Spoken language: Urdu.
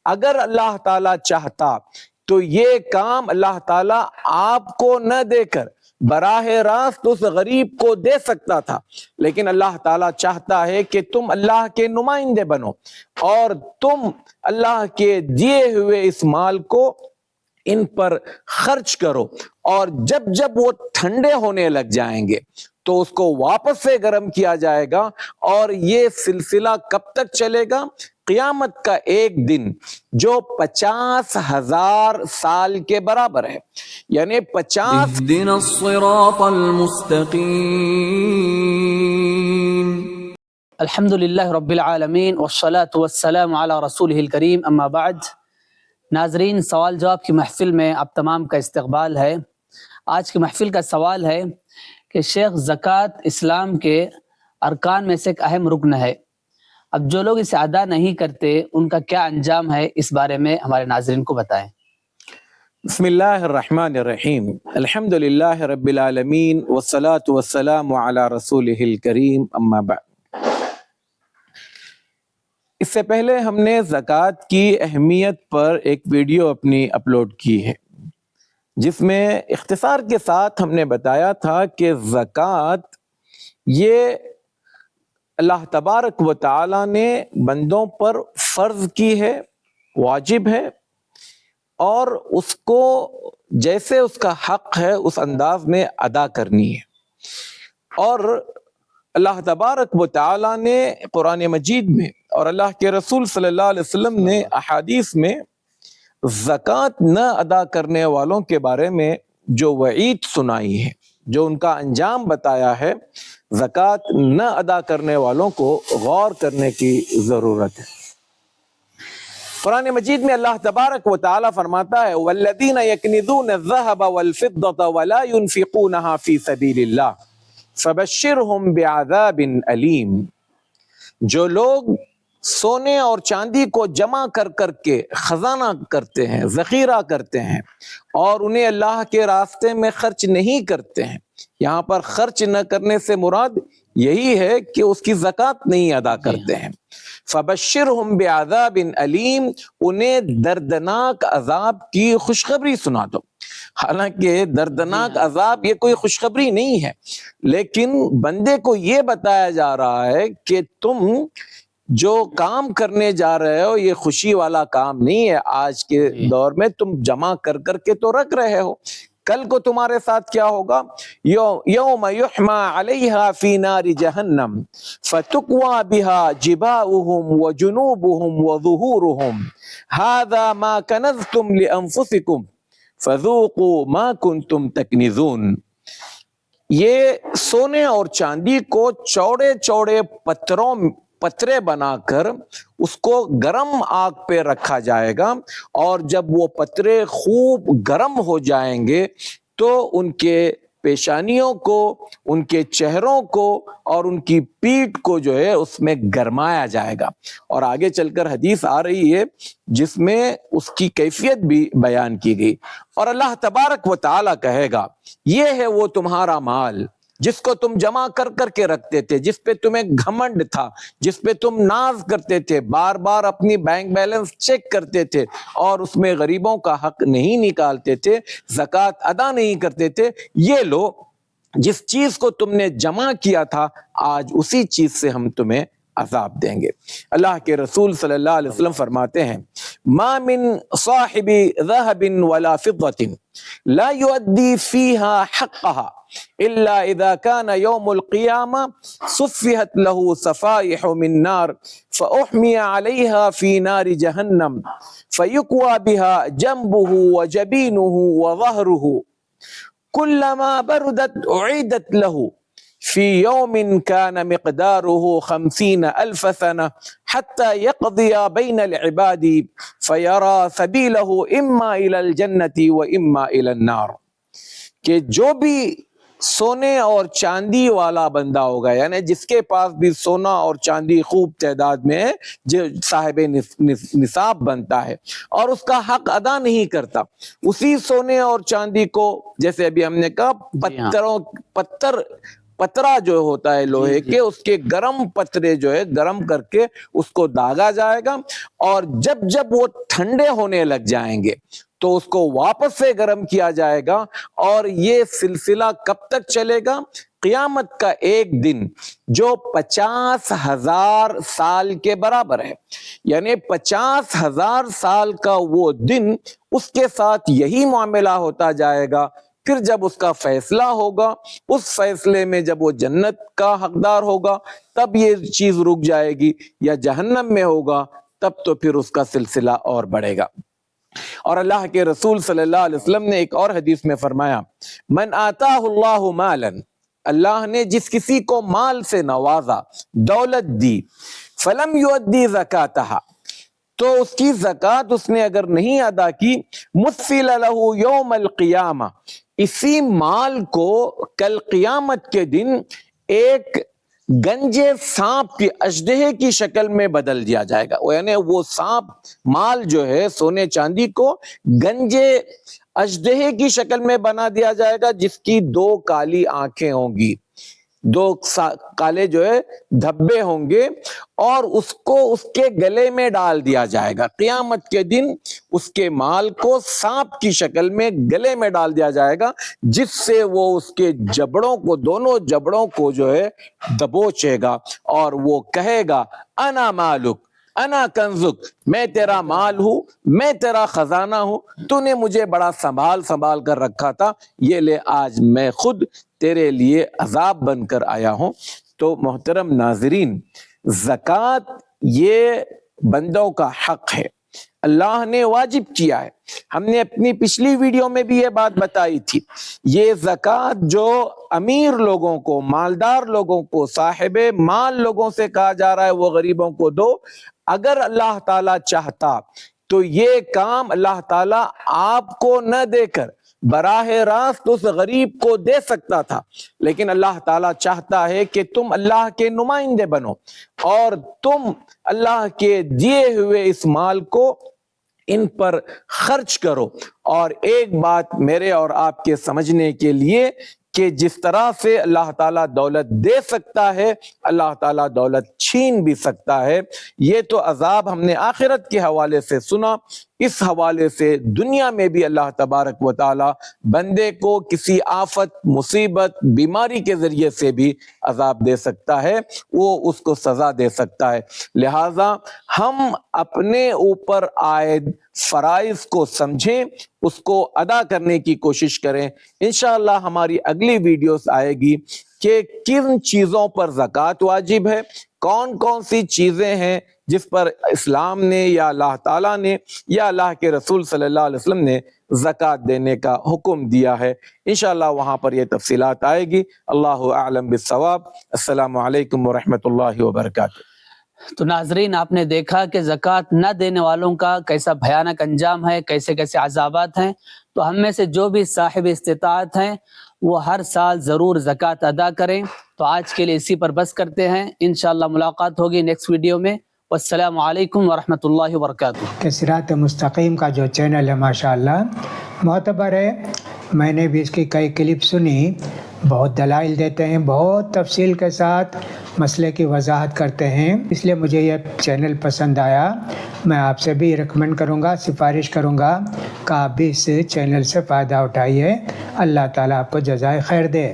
اگر اللہ تعالیٰ چاہتا تو یہ کام اللہ تعالیٰ آپ کو نہ دے کر براہ راست اس غریب کو دے سکتا تھا، لیکن اللہ تعالیٰ چاہتا ہے کہ تم اللہ کے نمائندے بنو اور تم اللہ کے دیے ہوئے اس مال کو ان پر خرچ کرو، اور جب جب وہ ٹھنڈے ہونے لگ جائیں گے تو اس کو واپس سے گرم کیا جائے گا، اور یہ سلسلہ کب تک چلے گا؟ قیامت کا ایک دن جو 50,000 سال کے برابر ہے، یعنی 50 اهدنا الصراط المستقیم۔ الحمدللہ رب العالمین والصلاة والسلام علی رسولہ الکریم، اما بعد۔ ناظرین، سوال جواب کی محفل میں آپ تمام کا استقبال ہے۔ آج کی محفل کا سوال ہے کہ شیخ، زکوٰۃ اسلام کے ارکان میں سے ایک اہم رکن ہے، اب جو لوگ اسے ادا نہیں کرتے ان کا کیا انجام ہے، اس بارے میں ہمارے ناظرین کو بتائیں۔ بسم اللہ الرحمن الرحیم، الحمدللہ رب العالمین والصلاة والسلام علی رسولہ الکریم، اما بعد۔ اس سے پہلے ہم نے زکوٰۃ کی اہمیت پر ایک ویڈیو اپنی اپلوڈ کی ہے، جس میں اختصار کے ساتھ ہم نے بتایا تھا کہ زکوٰۃ یہ اللہ تبارک و تعالی نے بندوں پر فرض کی ہے، واجب ہے، اور اس کو جیسے اس کا حق ہے اس انداز میں ادا کرنی ہے۔ اور اللہ تبارک و تعالی نے قرآن مجید میں اور اللہ کے رسول صلی اللہ علیہ وسلم نے احادیث میں زکوٰۃ نہ ادا کرنے والوں کے بارے میں جو وعید سنائی ہے، جو ان کا انجام بتایا ہے، زکوٰۃ نہ ادا کرنے والوں کو غور کرنے کی ضرورت ہے۔ قرآن مجید میں اللہ تبارک و تعالی فرماتا ہے والذین یکنزون الذهب والفضة ولا ينفقونها في سبیل اللہ فبشرهم بعذاب علیم۔ جو لوگ سونے اور چاندی کو جمع کر کر کے خزانہ کرتے ہیں، ذخیرہ کرتے ہیں، اور انہیں اللہ کے راستے میں خرچ نہیں کرتے ہیں، یہاں پر خرچ نہ کرنے سے مراد یہی ہے کہ اس کی زکوٰۃ نہیں ادا کرتے ہیں، فبشرہم بعذاب علیم، انہیں دردناک عذاب کی خوشخبری سنا دو۔ حالانکہ دردناک عذاب یہ کوئی خوشخبری نہیں ہے، لیکن بندے کو یہ بتایا جا رہا ہے کہ تم جو کام کرنے جا رہے ہو یہ خوشی والا کام نہیں ہے، آج کے دور میں تم جمع کر کر کے تو رکھ رہے ہو، کل کو تمہارے ساتھ کیا ہوگا؟ یوم یحما علیہا فی نار جہنم فتکوی بہا جباؤہم وجنوبہم وظہورہم ھذا ما کنزتم لانفسکم فذوقوا ما کنتم تکنزون۔ یہ سونے اور چاندی کو چوڑے چوڑے پترے بنا کر اس کو گرم آگ پہ رکھا جائے گا، اور جب وہ پترے خوب گرم ہو جائیں گے تو ان کے پیشانیوں کو، ان کے چہروں کو اور ان کی پیٹھ کو جو ہے اس میں گرمایا جائے گا، اور آگے چل کر حدیث آ رہی ہے جس میں اس کی کیفیت بھی بیان کی گئی، اور اللہ تبارک و تعالی کہے گا یہ ہے وہ تمہارا مال جس کو تم جمع کر کر کے رکھتے تھے، جس پہ تمہیں گھمنڈ تھا، جس پہ تم ناز کرتے تھے، بار بار اپنی بینک بیلنس چیک کرتے تھے اور اس میں غریبوں کا حق نہیں نکالتے تھے، زکوٰۃ ادا نہیں کرتے تھے، یہ لو جس چیز کو تم نے جمع کیا تھا آج اسی چیز سے ہم تمہیں عذاب دیں گے۔ اللہ کے رسول صلی اللہ علیہ وسلم فرماتے ہیں ما من صاحب ذهب ولا فضة لا يؤدي فيها حقها إلا إذا كان يوم القيامة صفحت له صفائح من نار فأحمي عليها في نار جهنم فيكوى بها جنبه وجبينه وظهره كلما بردت أعيدت له في يوم كان مقداره 50,000 سنة حتى يقضي بين العباد فيرى سبيله إما إلى الجنة وإما إلى النار۔ کہ جو بھی سونے اور چاندی والا بندہ ہوگا، یعنی جس کے پاس بھی سونا اور چاندی خوب تعداد میں ہے، جو صاحب نصاب بنتا ہے اور اس کا حق ادا نہیں کرتا، اسی سونے اور چاندی کو، جیسے ابھی ہم نے کہا، پترا جو ہوتا ہے لوہے کے، اس کے گرم پترے جو ہے گرم کر کے اس کو داغا جائے گا، اور جب جب وہ ٹھنڈے ہونے لگ جائیں گے تو اس کو واپس سے گرم کیا جائے گا، اور یہ سلسلہ کب تک چلے گا؟ قیامت کا ایک دن جو 50,000 سال کے برابر ہے، یعنی 50,000 سال کا وہ دن اس کے ساتھ یہی معاملہ ہوتا جائے گا۔ پھر جب اس کا فیصلہ ہوگا، اس فیصلے میں جب وہ جنت کا حقدار ہوگا تب یہ چیز رک جائے گی، یا جہنم میں ہوگا تب تو پھر اس کا سلسلہ اور بڑھے گا۔ اور اللہ کے رسول صلی اللہ علیہ وسلم نے ایک اور حدیث میں فرمایا، من آتاہ اللہ مالا، اللہ نے جس کسی کو مال سے نوازا، دولت دی، فلم یؤدی زکاتہا، تو اس کی زکوٰۃ اس نے اگر نہیں ادا کی، مثل لہ یوم القیامہ، اسی مال کو کل قیامت کے دن ایک گنجے سانپ کی، اژدہے کی شکل میں بدل دیا جائے گا، یعنی وہ سانپ مال جو ہے سونے چاندی کو گنجے اژدہے کی شکل میں بنا دیا جائے گا، جس کی 2 کالی آنکھیں ہوں گی، 2 کالے جو ہے دھبے ہوں گے، اور اس کو اس کے گلے میں ڈال دیا جائے گا۔ قیامت کے دن اس کے مال کو سانپ کی شکل میں گلے میں ڈال دیا جائے گا، جس سے وہ اس کے جبڑوں کو، دونوں جبڑوں کو جو ہے دبوچے گا، اور وہ کہے گا انا مالک انا کنزک، میں تیرا مال ہوں، میں تیرا خزانہ ہوں، تو نے مجھے بڑا سنبھال کر رکھا تھا، یہ لے آج میں خود تیرے لیے عذاب بن کر آیا ہوں۔ تو محترم ناظرین، زکوٰۃ یہ بندوں کا حق ہے، اللہ نے واجب کیا ہے۔ ہم نے اپنی پچھلی ویڈیو میں بھی یہ بات بتائی تھی، یہ زکوٰۃ جو امیر لوگوں کو، مالدار لوگوں کو، صاحب مال لوگوں سے کہا جا رہا ہے وہ غریبوں کو دو، اگر اللہ تعالیٰ چاہتا تو یہ کام اللہ تعالیٰ آپ کو نہ دے کر براہ راست اس غریب کو دے سکتا تھا، لیکن اللہ تعالیٰ چاہتا ہے کہ تم اللہ کے نمائندے بنو، اور تم اللہ کے دیے ہوئے اس مال کو ان پر خرچ کرو۔ اور ایک بات میرے اور آپ کے سمجھنے کے لیے، کہ جس طرح سے اللہ تعالیٰ دولت دے سکتا ہے، اللہ تعالیٰ دولت چھین بھی سکتا ہے۔ یہ تو عذاب ہم نے آخرت کے حوالے سے سنا، اس حوالے سے دنیا میں بھی اللہ تبارک و تعالیٰ بندے کو کسی آفت، مصیبت، بیماری کے ذریعے سے بھی عذاب دے سکتا ہے، وہ اس کو سزا دے سکتا ہے۔ لہٰذا ہم اپنے اوپر عائد فرائض کو سمجھیں، اس کو ادا کرنے کی کوشش کریں۔ انشاءاللہ ہماری اگلی ویڈیوز آئے گی کہ کن چیزوں پر زکوٰۃ واجب ہے، کون کون سی چیزیں ہیں جس پر اسلام نے یا اللہ تعالیٰ نے یا اللہ کے رسول صلی اللہ علیہ وسلم نے زکوٰۃ دینے کا حکم دیا ہے۔ انشاءاللہ وہاں پر یہ تفصیلات آئے گی۔ اللہ اعلم بالصواب۔ السلام علیکم ورحمۃ اللہ وبرکاتہ۔ تو ناظرین، آپ نے دیکھا کہ زکوٰۃ نہ دینے والوں کا کیسا بھیانک انجام ہے، کیسے کیسے عذابات ہیں۔ تو ہم میں سے جو بھی صاحب استطاعت ہیں وہ ہر سال ضرور زکوٰۃ ادا کریں۔ تو آج کے لیے اسی پر بس کرتے ہیں، انشاءاللہ ملاقات ہوگی نیکسٹ ویڈیو میں۔ والسلام علیکم ورحمۃ اللہ وبرکاتہ۔ کہ صراط مستقیم کا جو چینل ہے ماشاءاللہ معتبر ہے، میں نے بھی اس کی کئی کلپ سنی، بہت دلائل دیتے ہیں، بہت تفصیل کے ساتھ مسئلے کی وضاحت کرتے ہیں، اس لیے مجھے یہ چینل پسند آیا۔ میں آپ سے بھی ریکمینڈ کروں گا، سفارش کروں گا کہ آپ بھی اس چینل سے فائدہ اٹھائیے۔ اللہ تعالیٰ آپ کو جزائے خیر دے۔